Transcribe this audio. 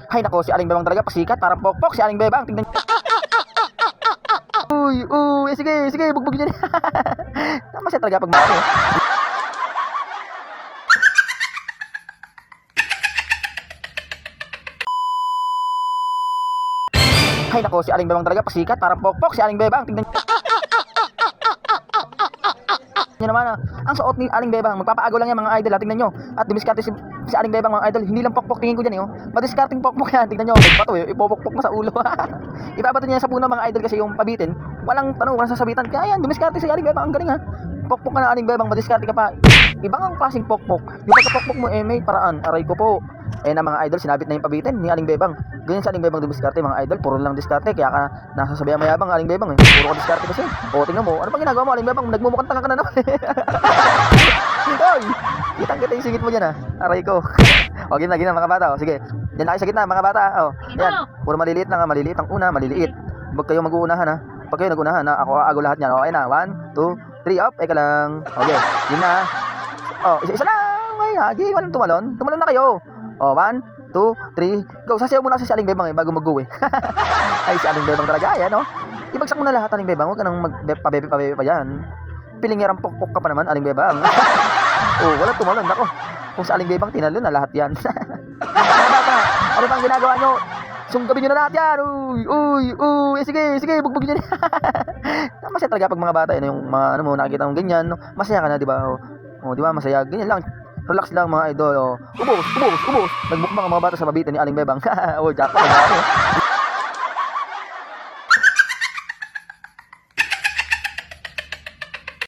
Hay nako, si Aling Bebang talaga pasikat, parang pokpok si Aling Bebang. Tingnan. Uy, uy, sige, sige, bugbog niya. Tama siya talaga pag mati. Hay nako, si Aling Bebang talaga pasikat, parang pokpok si Aling Bebang. Tingnan. Yan naman, ang suot ni Aling Bebang, magpapaagaw lang yan mga idol, tingnan nyo. At dumiskarte si Aling Bebang mga idol, hindi lang pokpok, tingin ko dyan madiskarting pokpok yan, tingnan nyo, magpato ipopokpok na sa ulo. Ipapato niya sa puno mga idol kasi yung pabitin, walang walang sasabitan, kaya yan, dumiskarte si Aling Bebang, ang galing ha. Pokpok ka na Aling Bebang, madiskarte ka pa. Ibang ang klaseng pokpok, yung pagkapokpok mo may paraan, aray ko po. Na mga idol, sinabit na yung pabitin ni Aling Bebang. Ganyan sa Aling Bebang dumiskarte mga idol, puro lang diskarte, kaya ka nasasabihan mayabang Aling Bebang puro ka diskarte kasi. O tingnan mo, ano pang ginagawa mo Aling Bebang, nagmumukhang tanga ka na naman. Oy, kitang kita yung singit mo dyan aray ko. O gina mga bata, sige, dyan na kayo sa gitna mga bata. Yan, puro maliliit lang maliliit ang una, maliliit. Huwag kayo mag-uunahan pag kayo nag-unahan ako aago lahat yan. Okay na, 1, 2, 3, up, eka lang. Okay, yun na. Isa lang, may hagi, walang tumalon na kayo. 1, 2, 3, go. Sasayaw muna kasi si Aling Bebang bago mag-go Ay, si Aling Bebang talaga, ayan ibagsak mo na lahat Aling Bebang, huwag ka nang magpabebe pa yan. Pilingyarang pokpok ka pa naman Aling Bebang. Wala tumalon, ako. Kung sa Aling Bebang tinalo na lahat yan. Mga bata, ano bang ginagawa nyo? Sungkabin nyo na lahat yan. Uy, sige, bugbog nyo. Masaya talaga pag mga bata yung mga nakikita mong ganyan, masaya ka na, di ba? Di ba, masaya, ganyan lang. Relax lang mga idol. Ubos. Nagbukbang ang mga bata sa mabitin ni Aling Bebang. Jackpot.